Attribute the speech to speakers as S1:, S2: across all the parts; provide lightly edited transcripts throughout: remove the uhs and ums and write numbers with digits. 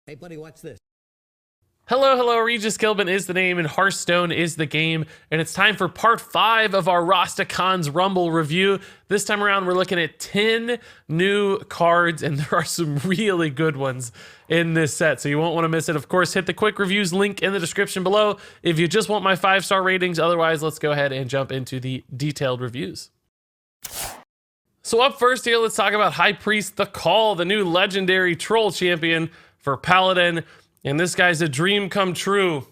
S1: Hey, buddy, watch this.
S2: Hello, Regis Gilbin is the name and Hearthstone is the game, and it's time for part 5 of our Rastakhan's Rumble review. This time around, we're looking at 10 new cards, and there are some really good ones in this set, so you won't want to miss it. Of course, hit the quick reviews link in the description below if you just want my 5-star ratings. Otherwise, let's go ahead and jump into the detailed reviews. So up first here, let's talk about High Priest Thekal, the new legendary troll champion for Paladin. And this guy's a dream come true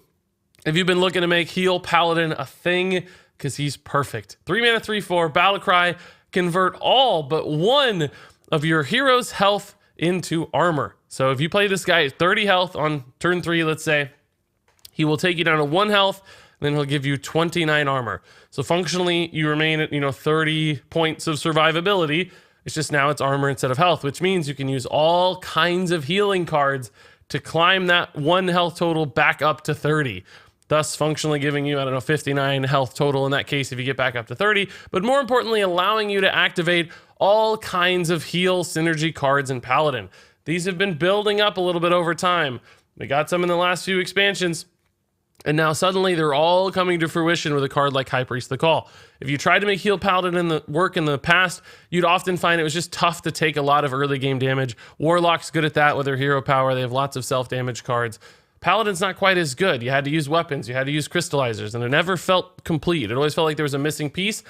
S2: if you've been looking to make heal Paladin a thing, because he's perfect. 3 mana, 3/4, Battle Cry, convert all but one of your hero's health into armor. So if you play this guy at 30 health on turn 3, let's say, he will take you down to 1 health, then he'll give you 29 armor. So functionally, you remain at 30 points of survivability. It's just now it's armor instead of health, which means you can use all kinds of healing cards to climb that 1 health total back up to 30, thus functionally giving you, 59 health total in that case if you get back up to 30, but more importantly, allowing you to activate all kinds of heal synergy cards in Paladin. These have been building up a little bit over time. We got some in the last few expansions, and now suddenly they're all coming to fruition with a card like High Priest Thekal. If you tried to make heal Paladin in the past, you'd often find it was just tough to take a lot of early game damage. Warlock's good at that with their hero power. They have lots of self-damage cards. Paladin's not quite as good. You had to use weapons, you had to use crystallizers, and it never felt complete. It always felt like there was a missing piece.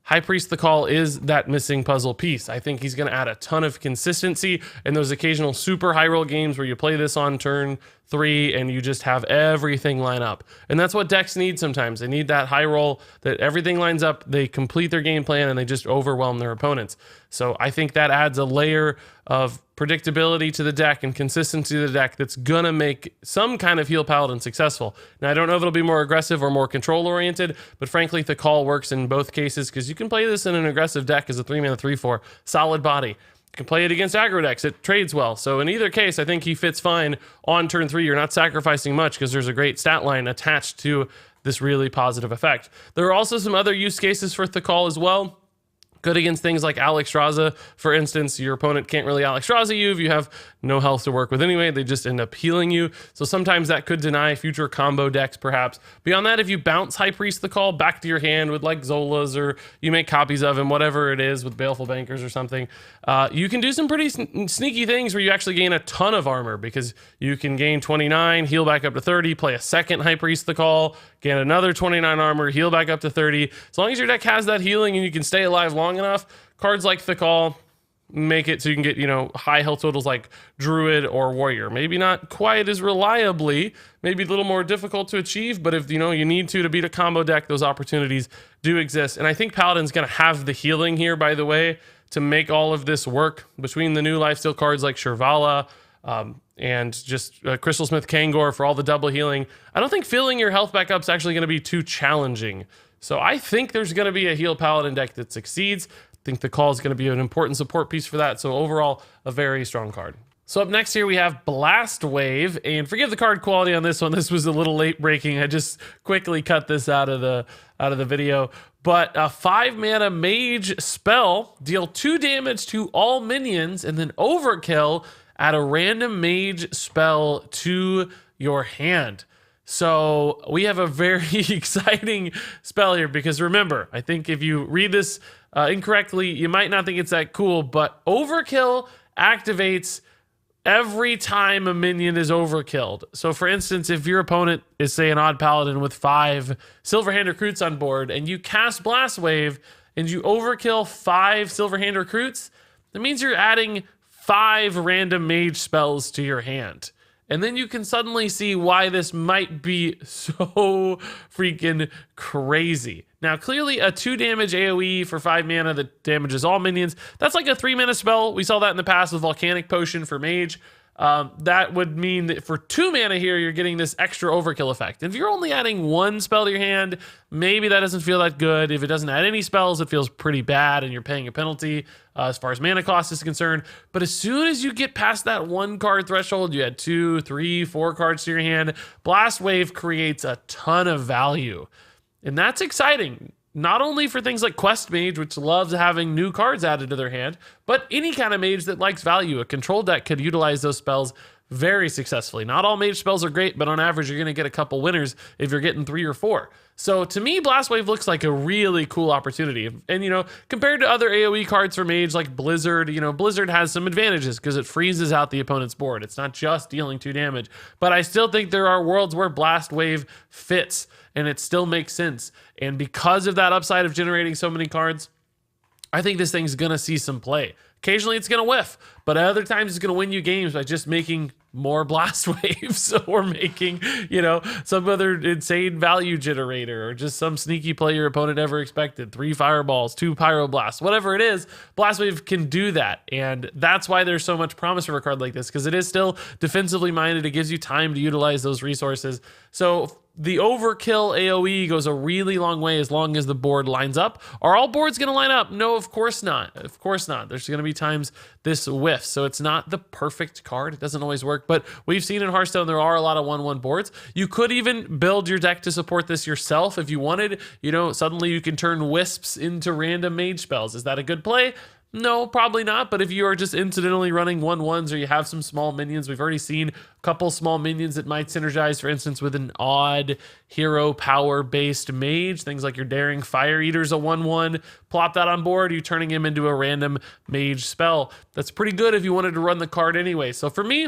S2: High Priest Thekal is that missing puzzle piece. I think he's going to add a ton of consistency in those occasional super high roll games where you play this on turn 3 and you just have everything line up. And that's what decks need sometimes. They need that high roll that everything lines up, they complete their game plan, and they just overwhelm their opponents. So I think that adds a layer of predictability to the deck and consistency to the deck that's going to make some kind of heal Paladin successful. Now, I don't know if it'll be more aggressive or more control-oriented, but frankly, Thekal works in both cases because you can play this in an aggressive deck as a 3 mana 3/4, solid body. You can play it against aggro decks. It trades well. So in either case, I think he fits fine on turn 3. You're not sacrificing much because there's a great stat line attached to this really positive effect. There are also some other use cases for Thekal as well. Good against things like Alexstrasza, for instance. Your opponent can't really Alexstrasza you if you have no health to work with anyway. They just end up healing you. So sometimes that could deny future combo decks, perhaps. Beyond that, if you bounce High Priest Thekal back to your hand with like Zolas, or you make copies of him, whatever it is, with Baleful Bankers or something, you can do some pretty sneaky things where you actually gain a ton of armor, because you can gain 29, heal back up to 30, play a second High Priest Thekal, gain another 29 armor, heal back up to 30. As long as your deck has that healing and you can stay alive long enough, cards like Thekal make it so you can get, high health totals like Druid or Warrior. Maybe not quite as reliably, maybe a little more difficult to achieve, but if you need to beat a combo deck, those opportunities do exist. And I think Paladin's going to have the healing here, by the way, to make all of this work between the new lifesteal cards like Shirvala, and just Crystalsmith Kangor for all the double healing. I don't think filling your health back up is actually going to be too challenging. So I think there's going to be a heal Paladin deck that succeeds. I think Thekal is going to be an important support piece for that. So overall, a very strong card. So up next here we have Blast Wave, and forgive the card quality on this one. This was a little late breaking. I just quickly cut this out of the video. But a 5 mana mage spell, deal 2 damage to all minions, and then overkill, add a random mage spell to your hand. So we have a very exciting spell here, because remember, I think if you read this incorrectly, you might not think it's that cool, but overkill activates every time a minion is overkilled. So for instance, if your opponent is, say, an odd paladin with 5 Silverhand recruits on board, and you cast Blast Wave and you overkill 5 Silverhand recruits, that means you're adding 5 random mage spells to your hand. And then you can suddenly see why this might be so freaking crazy. Now, clearly a 2 damage AoE for 5 mana that damages all minions, that's like a 3 mana spell. We saw that in the past with Volcanic Potion for mage. That would mean that for 2 mana here, you're getting this extra overkill effect. If you're only adding 1 spell to your hand, maybe that doesn't feel that good. If it doesn't add any spells, it feels pretty bad and you're paying a penalty as far as mana cost is concerned. But as soon as you get past that 1 card threshold, you add 2, 3, 4 cards to your hand, Blast Wave creates a ton of value. And that's exciting. Not only for things like Quest Mage, which loves having new cards added to their hand, but any kind of mage that likes value. A control deck could utilize those spells very successfully. Not all mage spells are great, but on average, you're going to get a couple winners if you're getting 3 or 4. So to me, Blast Wave looks like a really cool opportunity. And, you know, compared to other AoE cards for mage like Blizzard, you know, Blizzard has some advantages because it freezes out the opponent's board. It's not just dealing 2 damage. But I still think there are worlds where Blast Wave fits and it still makes sense. And because of that upside of generating so many cards, I think this thing's going to see some play. Occasionally it's going to whiff, but at other times it's going to win you games by just making more blast waves or making, you know, some other insane value generator or just some sneaky play your opponent never expected. 3 fireballs, 2 pyroblasts, whatever it is, blast wave can do that. And that's why there's so much promise for a card like this, because it is still defensively minded. It gives you time to utilize those resources. So the overkill AoE goes a really long way as long as the board lines up. Are all boards going to line up? No, of course not. Of course not. There's going to be times this whiffs. So it's not the perfect card. It doesn't always work. But we've seen in Hearthstone, there are a lot of 1/1 boards. You could even build your deck to support this yourself if you wanted. You know, suddenly you can turn wisps into random mage spells. Is that a good play? No, probably not. But if you are just incidentally running 1/1s or you have some small minions, we've already seen a couple small minions that might synergize, for instance, with an odd hero power based mage. Things like your Daring Fire Eater's a 1/1. Plop that on board, you're turning him into a random mage spell. That's pretty good if you wanted to run the card anyway. So for me,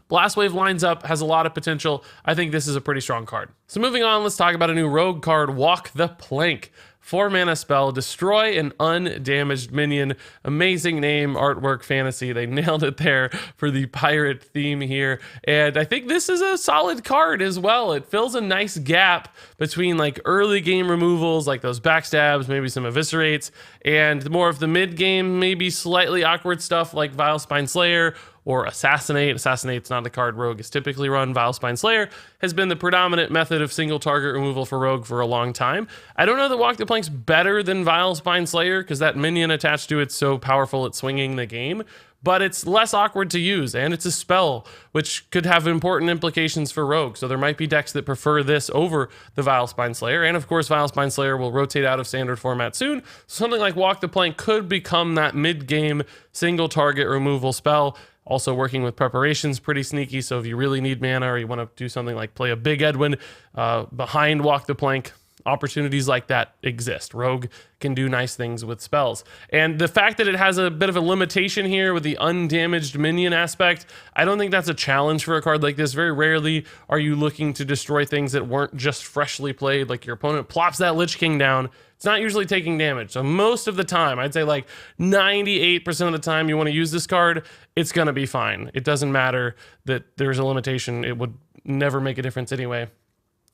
S2: Blast Wave lines up, has a lot of potential. I think this is a pretty strong card. So moving on, let's talk about a new rogue card, Walk the Plank. 4 mana spell, destroy an undamaged minion. Amazing name, artwork, fantasy. They nailed it there for the pirate theme here. And I think this is a solid card as well. It fills a nice gap between like early game removals, like those backstabs, maybe some eviscerates, and more of the mid game, maybe slightly awkward stuff like Vile Spine Slayer or Assassinate. Assassinate's not the card Rogue is typically run. Vile Spine Slayer has been the predominant method of single target removal for Rogue for a long time. I don't know that Walk the Plank's better than Vile Spine Slayer because that minion attached to it's so powerful at swinging the game, but it's less awkward to use and it's a spell, which could have important implications for Rogue. So there might be decks that prefer this over the Vile Spine Slayer. And of course, Vile Spine Slayer will rotate out of standard format soon. So something like Walk the Plank could become that mid-game single target removal spell. Also working with preparations, pretty sneaky. So if you really need mana or you want to do something like play a big Edwin behind Walk the Plank, opportunities like that exist. Rogue can do nice things with spells. And the fact that it has a bit of a limitation here with the undamaged minion aspect, I don't think that's a challenge for a card like this. Very rarely are you looking to destroy things that weren't just freshly played, like your opponent plops that Lich King down. It's not usually taking damage. So most of the time, I'd say like 98% of the time you want to use this card, it's going to be fine. It doesn't matter that there's a limitation. It would never make a difference anyway.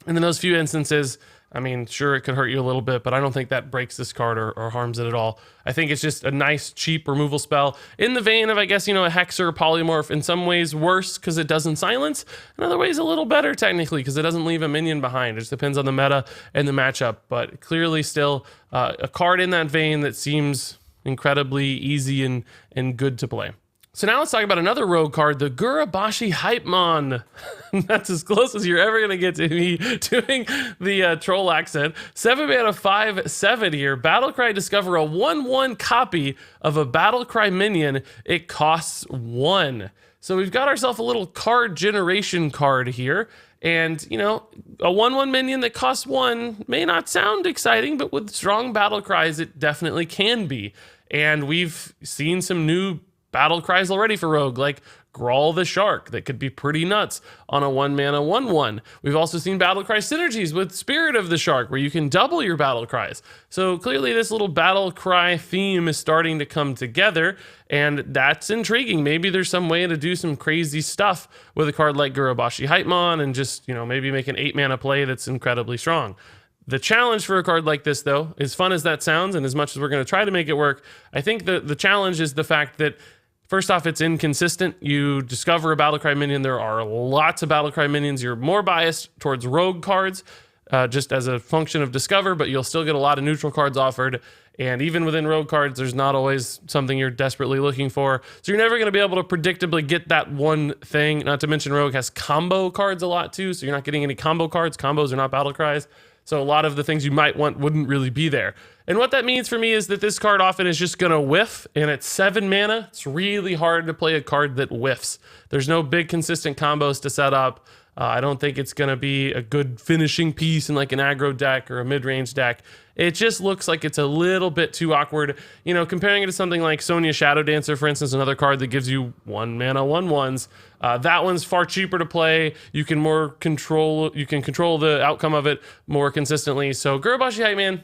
S2: And in those few instances, I mean, sure, it could hurt you a little bit, but I don't think that breaks this card or harms it at all. I think it's just a nice, cheap removal spell in the vein of, I guess, you know, a Hex or a Polymorph. In some ways worse because it doesn't silence. In other ways a little better technically because it doesn't leave a minion behind. It just depends on the meta and the matchup, but clearly still a card in that vein that seems incredibly easy and good to play. So now let's talk about another rogue card, the Gurubashi Hypeman. That's as close as you're ever going to get to me doing the troll accent. 7 mana, 5/7 here. Battlecry, discover a 1/1 copy of a Battlecry minion. It costs 1. So we've got ourselves a little card generation card here. And, you know, a 1/1 minion that costs 1 may not sound exciting, but with strong battle cries, it definitely can be. And we've seen some new battle cries already for Rogue, like Grawl the Shark, that could be pretty nuts on a 1 mana 1/1. We've also seen battle cry synergies with Spirit of the Shark, where you can double your battle cries. So clearly this little battle cry theme is starting to come together, and that's intriguing. Maybe there's some way to do some crazy stuff with a card like Gurubashi Hypeman and just, you know, maybe make an 8 mana play that's incredibly strong. The challenge for a card like this, though, as fun as that sounds, and as much as we're going to try to make it work, I think the challenge is the fact that first off, it's inconsistent. You discover a Battlecry minion. There are lots of Battlecry minions. You're more biased towards rogue cards just as a function of discover, but you'll still get a lot of neutral cards offered. And even within rogue cards, there's not always something you're desperately looking for. So you're never going to be able to predictably get that one thing. Not to mention rogue has combo cards a lot too, so you're not getting any combo cards. Combos are not Battlecries. So a lot of the things you might want wouldn't really be there. And what that means for me is that this card often is just going to whiff, and at 7 mana, it's really hard to play a card that whiffs. There's no big consistent combos to set up. I don't think it's going to be a good finishing piece in like an aggro deck or a mid-range deck. It just looks like it's a little bit too awkward. You know, comparing it to something like Sonya Shadow Dancer, for instance, another card that gives you 1 mana 1/1s. That one's far cheaper to play. You can control the outcome of it more consistently. So Gurubashi Hypeman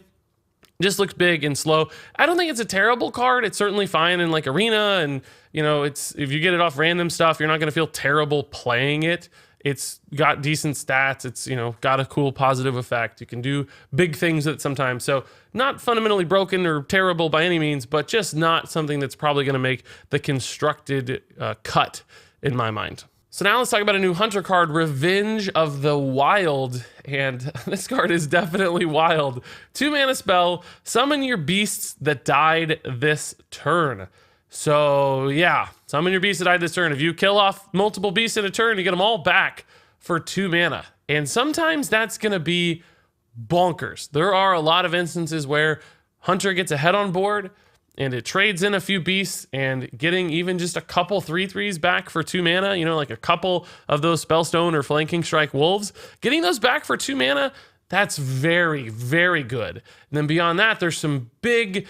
S2: just looks big and slow. I don't think it's a terrible card. It's certainly fine in like Arena, and you know, if you get it off random stuff, you're not going to feel terrible playing it. It's got decent stats. It's, you know, got a cool positive effect. You can do big things with it sometimes. So not fundamentally broken or terrible by any means, but just not something that's probably going to make the constructed cut in my mind. So now let's talk about a new Hunter card, Revenge of the Wild. And this card is definitely wild. 2 mana spell, summon your beasts that died this turn. So yeah, summon your beasts that died this turn. If you kill off multiple beasts in a turn, you get them all back for 2 mana. And sometimes that's going to be bonkers. There are a lot of instances where Hunter gets ahead on board and it trades in a few beasts, and getting even just a couple 3/3s back for 2 mana, you know, like a couple of those Spellstone or Flanking Strike Wolves, getting those back for 2 mana, that's very, very good. And then beyond that, there's some big,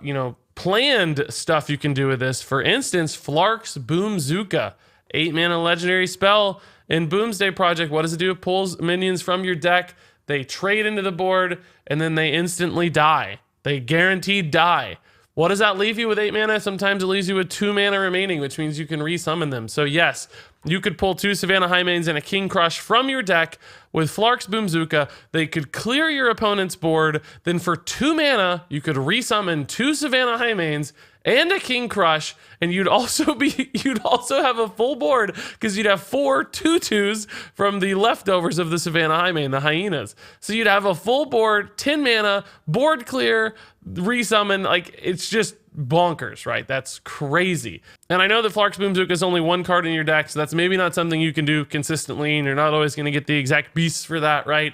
S2: you know, planned stuff you can do with this. For instance, Flark's Boomzooka, 8 mana legendary spell in Boomsday Project. What does it do? It pulls minions from your deck. They trade into the board, and then they instantly die. They guaranteed die. What does that leave you with 8 mana? Sometimes it leaves you with 2 mana remaining, which means you can resummon them. So yes, you could pull 2 Savannah Hymens and a King Crush from your deck with Flark's Boomzooka. They could clear your opponent's board. Then for 2 mana, you could resummon 2 Savannah Hymens and a King Crush, and you'd also have a full board because you'd have 4 2/2s from the leftovers of the Savannah Hymen, the hyenas. So you'd have a full board, 10 mana, board clear, resummon. Like, it's just bonkers, right? That's crazy. And I know that Flark's Boomzooka is only 1 card in your deck, so that's maybe not something you can do consistently, and you're not always going to get the exact beasts for that, right?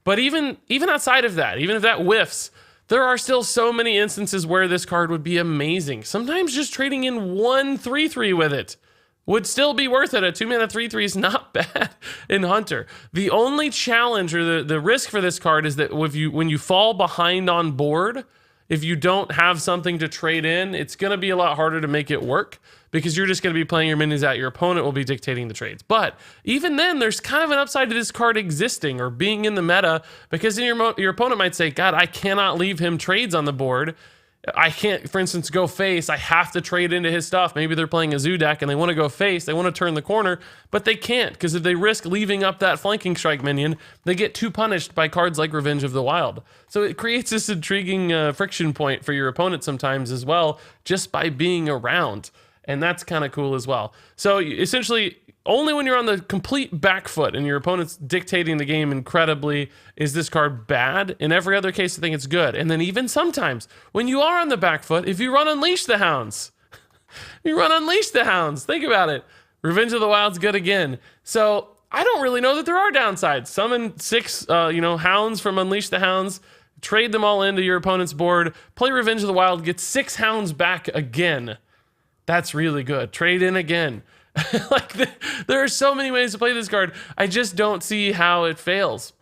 S2: But even outside of that, even if that whiffs, there are still so many instances where this card would be amazing. Sometimes just trading in 1 3/3 with it would still be worth it. A 2 mana 3/3 is not bad in Hunter. The only challenge or the risk for this card is that when you fall behind on board, if you don't have something to trade in, it's going to be a lot harder to make it work because you're just going to be playing your minions out. Your opponent will be dictating the trades. But even then, there's kind of an upside to this card existing or being in the meta, because then your opponent might say, God, I cannot leave him trades on the board. I can't, for instance, go face. I have to trade into his stuff. Maybe they're playing a zoo deck and they want to go face. They want to turn the corner, but they can't, because if they risk leaving up that Flanking Strike minion, they get too punished by cards like Revenge of the Wild. So it creates this intriguing friction point for your opponent sometimes as well, just by being around. And that's kind of cool as well. So essentially, only when you're on the complete back foot and your opponent's dictating the game incredibly is this card bad. In every other case, I think it's good. And then even sometimes when you are on the back foot, if you run Unleash the Hounds, think about it. Revenge of the Wild's good again. So I don't really know that there are downsides. Summon 6, Hounds from Unleash the Hounds, trade them all into your opponent's board, play Revenge of the Wild, get 6 Hounds back again. That's really good. Trade in again. There are so many ways to play this card. I just don't see how it fails.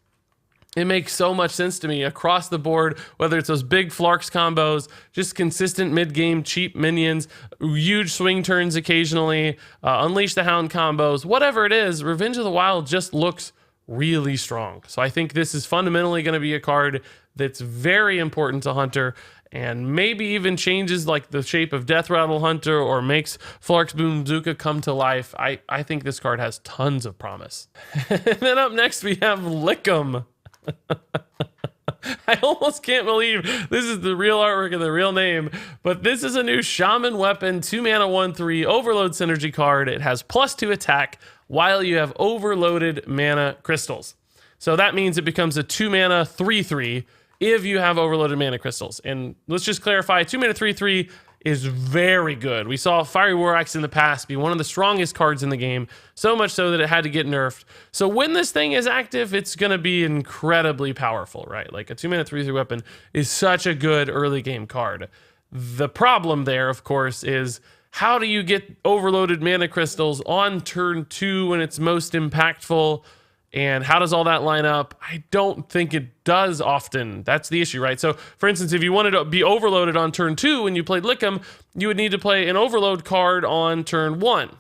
S2: It makes so much sense to me across the board, whether it's those big Flarks combos, just consistent mid-game cheap minions, huge swing turns occasionally, Unleash the Hound combos, whatever it is, Revenge of the Wild just looks really strong. So I think this is fundamentally going to be a card that's very important to Hunter, and maybe even changes like the shape of Death Rattle Hunter or makes Flark's Boomzooka come to life. I think this card has tons of promise. And then up next we have Lickem. I almost can't believe this is the real artwork and the real name, but this is a new Shaman Weapon, 2 mana 1/3 overload synergy card. It has +2 attack while you have overloaded mana crystals. So that means it becomes a 2 mana 3/3 if you have overloaded mana crystals. And let's just clarify, 2 mana 3/3 is very good. We saw Fiery War Axe in the past be one of the strongest cards in the game, so much so that it had to get nerfed. So when this thing is active, it's going to be incredibly powerful, right? Like a 2-mana 3/3 weapon is such a good early game card. The problem there, of course, is how do you get overloaded mana crystals on turn 2 when it's most impactful? And how does all that line up? I don't think it does often. That's the issue, right? So, for instance, if you wanted to be overloaded on turn 2 when you played Lickem, you would need to play an overload card on turn 1.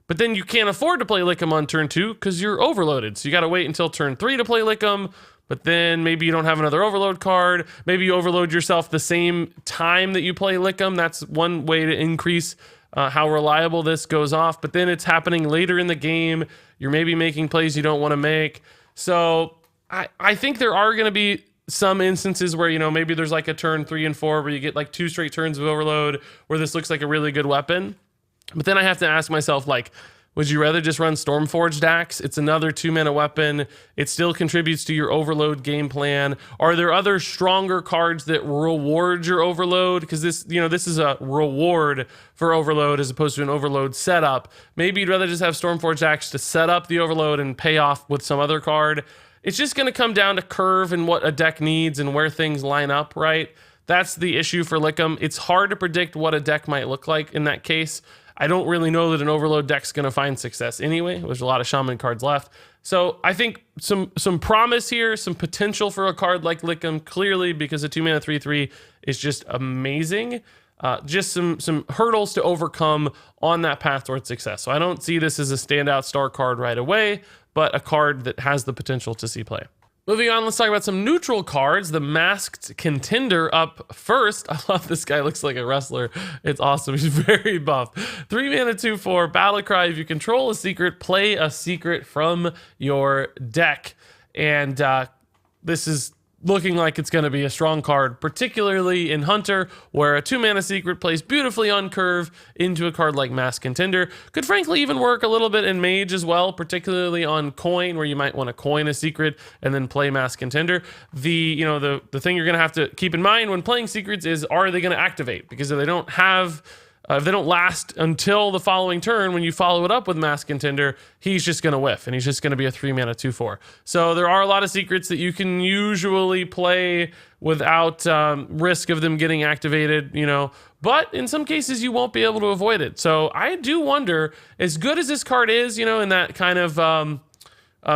S2: But then you can't afford to play Lickem on turn 2 because you're overloaded. So you got to wait until turn 3 to play Lickem. But then maybe you don't have another overload card. Maybe you overload yourself the same time that you play Lickem. That's one way to increase how reliable this goes off. But then it's happening later in the game. You're maybe making plays you don't want to make. So I think there are going to be some instances where, you know, maybe there's like a turn 3 and 4 where you get like 2 straight turns of overload where this looks like a really good weapon. But then I have to ask myself, like, would you rather just run Stormforged Axe? It's another 2-mana weapon. It still contributes to your overload game plan. Are there other stronger cards that reward your overload? Because this, you know, this is a reward for overload as opposed to an overload setup. Maybe you'd rather just have Stormforged Axe to set up the overload and pay off with some other card. It's just going to come down to curve and what a deck needs and where things line up, right? That's the issue for Lickem. It's hard to predict what a deck might look like in that case. I don't really know that an overload deck's going to find success anyway. There's a lot of shaman cards left. So I think some promise here, some potential for a card like Lickem, clearly, because a 2-mana 3/3 is just amazing. Just some hurdles to overcome on that path towards success. So I don't see this as a standout star card right away, but a card that has the potential to see play. Moving on, let's talk about some neutral cards. The Masked Contender up first. I love this guy, looks like a wrestler. It's awesome, he's very buff. 3 mana 2/4, Battle Cry. If you control a secret, play a secret from your deck. And this is looking like it's going to be a strong card, particularly in Hunter, where a 2-mana secret plays beautifully on curve into a card like Masked Contender. Could frankly even work a little bit in Mage as well, particularly on coin, where you might want to coin a secret and then play Masked Contender. The thing you're going to have to keep in mind when playing secrets is, are they going to activate? Because if they don't have... if they don't last until the following turn, when you follow it up with Masked Contender, he's just going to whiff, and he's just going to be a 3-mana 2/4. So there are a lot of secrets that you can usually play without risk of them getting activated, you know. But in some cases, you won't be able to avoid it. So I do wonder, as good as this card is, you know, in that kind of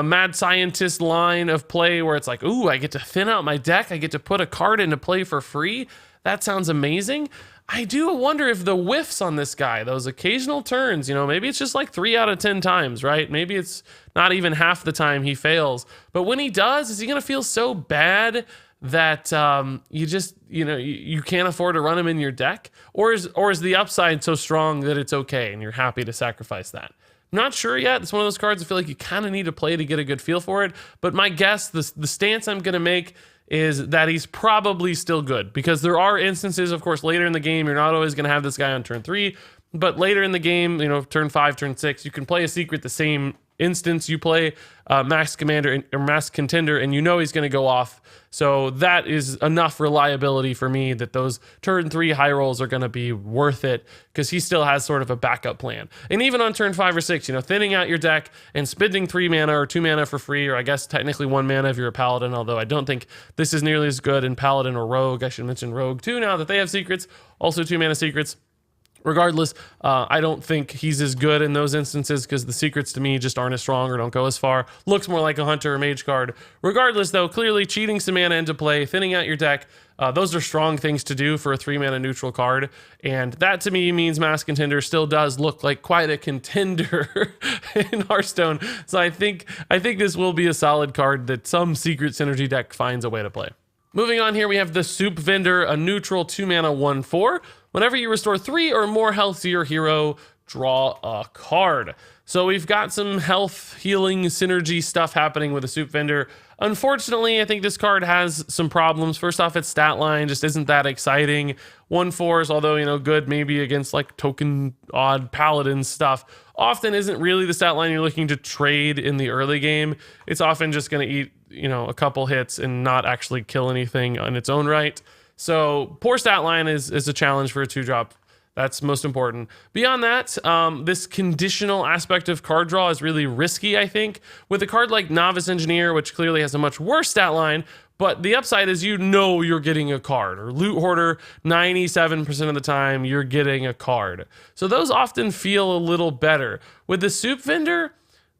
S2: mad scientist line of play where it's like, ooh, I get to thin out my deck, I get to put a card into play for free. That sounds amazing. I do wonder if the whiffs on this guy, those occasional turns, you know, maybe it's just like 3 out of 10 times, right? Maybe it's not even half the time he fails. But when he does, is he going to feel so bad that you just, you know, you can't afford to run him in your deck? Or is the upside so strong that it's okay and you're happy to sacrifice that? I'm not sure yet. It's one of those cards I feel like you kind of need to play to get a good feel for it. But my guess, the stance I'm going to make is that he's probably still good, because there are instances, of course, later in the game, you're not always going to have this guy on turn 3, but later in the game, you know, turn 5, turn 6, you can play a secret the same instance you play Masked Contender, and you know he's going to go off. So that is enough reliability for me that those turn 3 high rolls are going to be worth it, because he still has sort of a backup plan. And even on turn 5 or 6, you know, thinning out your deck and spending 3 mana or 2 mana for free, or I guess technically 1 mana if you're a Paladin, although I don't think this is nearly as good in Paladin or Rogue. I should mention Rogue too now that they have secrets, also 2 mana secrets. Regardless, I don't think he's as good in those instances, because the secrets to me just aren't as strong or don't go as far. Looks more like a Hunter or Mage card. Regardless, though, clearly cheating some mana into play, thinning out your deck, those are strong things to do for a 3-mana neutral card. And that to me means Masked Contender still does look like quite a contender in Hearthstone. So I think this will be a solid card that some secret synergy deck finds a way to play. Moving on here, we have the Soup Vendor, a neutral 2-mana 1/4. Whenever you restore 3 or more health to your hero, draw a card. So we've got some health healing synergy stuff happening with the Soup Vendor. Unfortunately, I think this card has some problems. First off, its stat line just isn't that exciting. 1/4s, although, you know, good maybe against like token odd paladin stuff, often isn't really the stat line you're looking to trade in the early game. It's often just going to eat, you know, a couple hits and not actually kill anything on its own right. So poor stat line is a challenge for a 2-drop. That's most important. Beyond that, this conditional aspect of card draw is really risky, I think. With a card like Novice Engineer, which clearly has a much worse stat line, but the upside is you're getting a card. Or Loot Hoarder, 97% of the time, you're getting a card. So those often feel a little better. With the Soup Vendor,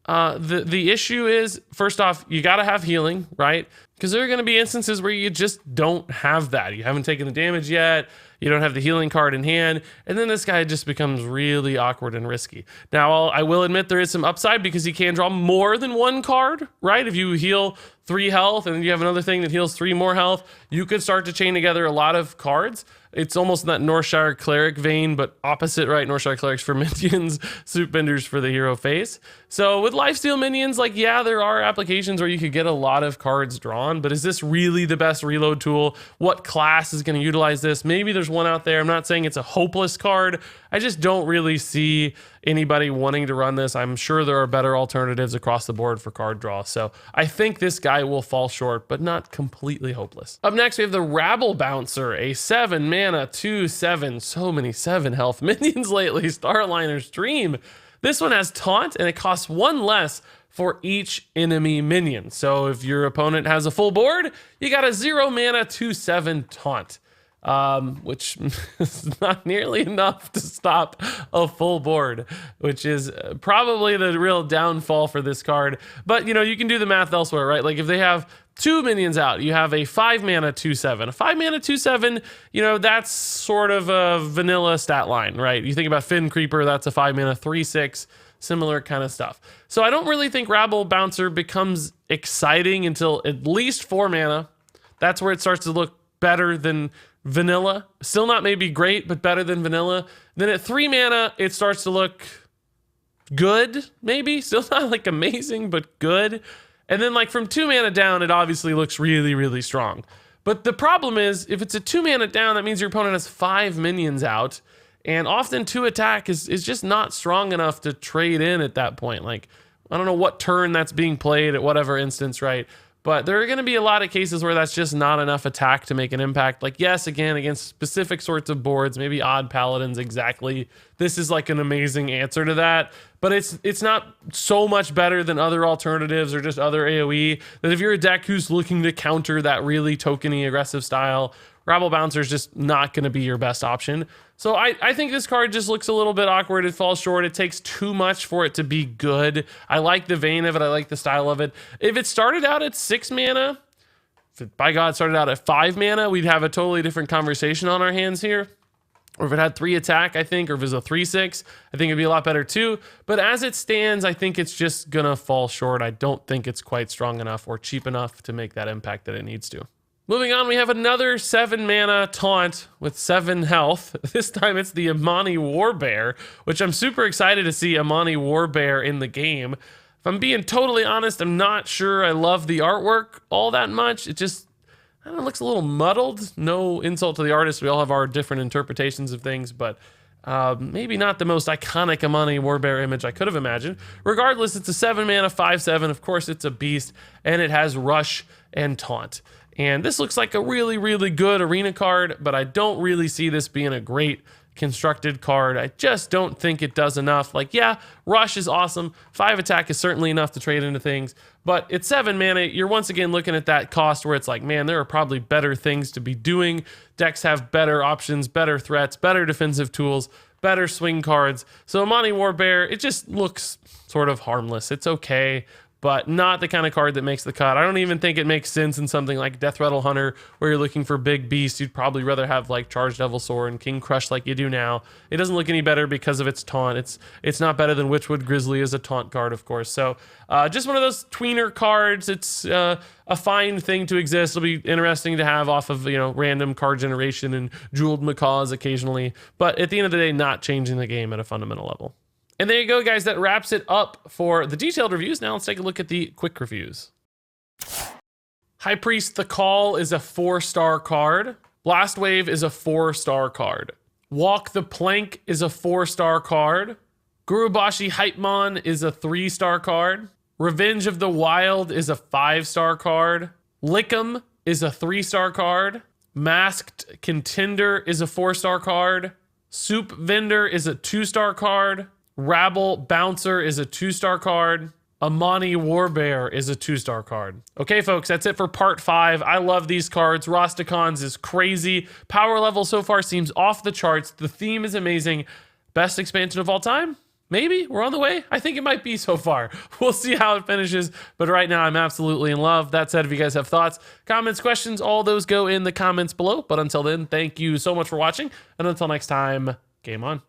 S2: the issue is, first off, you got to have healing, right? Because there are going to be instances where you just don't have that. You haven't taken the damage yet. You don't have the healing card in hand. And then this guy just becomes really awkward and risky. Now, I will admit there is some upside because he can draw more than one card, right? If you heal 3 health and you have another thing that heals 3 more health, you could start to chain together a lot of cards. It's almost in that Northshire Cleric vein, but opposite, right? Northshire Clerics for minions, Soup Vendors for the hero face. So with lifesteal minions, like, yeah, there are applications where you could get a lot of cards drawn, but is this really the best reload tool? What class is going to utilize this? Maybe there's one out there. I'm not saying it's a hopeless card. I just don't really see anybody wanting to run this. I'm sure there are better alternatives across the board for card draw. So I think this guy will fall short, but not completely hopeless. Up next, we have the Rabble Bouncer, a 7 mana, 2/7, so many 7 health minions lately. Starliner's Dream. This one has Taunt, and it costs 1 less for each enemy minion. So if your opponent has a full board, you got a 0 mana, 2/7 Taunt. Which is not nearly enough to stop a full board, which is probably the real downfall for this card. But, you know, you can do the math elsewhere, right? Like if they have 2 minions out, you have a 5 mana 2/7. A 5 mana 2/7, you know, that's sort of a vanilla stat line, right? You think about Fin Creeper, that's a 5 mana 3/6, similar kind of stuff. So I don't really think Rabble Bouncer becomes exciting until at least 4 mana. That's where it starts to look better than vanilla. Still not maybe great, but better than vanilla. Then at 3 mana, it starts to look good, maybe. Still not like amazing, but good. And then like from 2 mana down, it obviously looks really, really strong. But the problem is, if it's a 2 mana down, that means your opponent has 5 minions out. And often 2 attack is just not strong enough to trade in at that point. Like, I don't know what turn that's being played at whatever instance, right? But there are going to be a lot of cases where that's just not enough attack to make an impact. Like, yes, again, against specific sorts of boards, maybe odd paladins exactly. This is like an amazing answer to that. But it's not so much better than other alternatives or just other AoE that if you're a deck who's looking to counter that really tokeny aggressive style, Rabble Bouncer is just not going to be your best option. So I think this card just looks a little bit awkward. It falls short. It takes too much for it to be good. I like the vein of it. I like the style of it. If it started out at 6 mana, if it, by God, started out at 5 mana, we'd have a totally different conversation on our hands here. Or if it had 3 attack, I think, or if it was a 3/6, I think it'd be a lot better too. But as it stands, I think it's just going to fall short. I don't think it's quite strong enough or cheap enough to make that impact that it needs to. Moving on, we have another 7 mana taunt with 7 health. This time it's the Amani Warbear, which I'm super excited to see Amani Warbear in the game. If I'm being totally honest, I'm not sure I love the artwork all that much. It just, I don't know, it looks a little muddled. No insult to the artist. We all have our different interpretations of things, but maybe not the most iconic Amani Warbear image I could have imagined. Regardless, it's a 7 mana 5/7. Of course, it's a beast, and it has Rush and Taunt. And this looks like a really, really good arena card, but I don't really see this being a great constructed card. I just don't think it does enough. Like, yeah, Rush is awesome. 5 attack is certainly enough to trade into things, but it's 7 mana. You're once again looking at that cost where it's like, man, there are probably better things to be doing. Decks have better options, better threats, better defensive tools, better swing cards. So Amani Warbear, it just looks sort of harmless. It's okay, but not the kind of card that makes the cut. I don't even think it makes sense in something like Death Rattle Hunter, where you're looking for big beasts. You'd probably rather have like Charged Devil Sword and King Crush like you do now. It doesn't look any better because of its taunt. It's not better than Witchwood Grizzly as a taunt card, of course. So just one of those tweener cards. It's a fine thing to exist. It'll be interesting to have off of, you know, random card generation and Jeweled Macaws occasionally. But at the end of the day, not changing the game at a fundamental level. And there you go, guys. That wraps it up for the detailed reviews. Now let's take a look at the quick reviews. High Priest Thekal is a 4-star card. Blast Wave is a 4-star card. Walk the Plank is a 4-star card. Gurubashi Hypeman is a 3-star card. Revenge of the Wild is a 5-star card. Lickem is a 3-star card. Masked Contender is a 4-star card. Soup Vendor is a 2-star card. Rabble Bouncer is a 2-star card. Amani Warbear is a 2-star card. Okay, folks, that's it for part 5. I love these cards. Rastakhans is crazy. Power level so far seems off the charts. The theme is amazing. Best expansion of all time? Maybe. We're on the way. I think it might be so far. We'll see how it finishes. But right now, I'm absolutely in love. That said, if you guys have thoughts, comments, questions, all those go in the comments below. But until then, thank you so much for watching. And until next time, game on.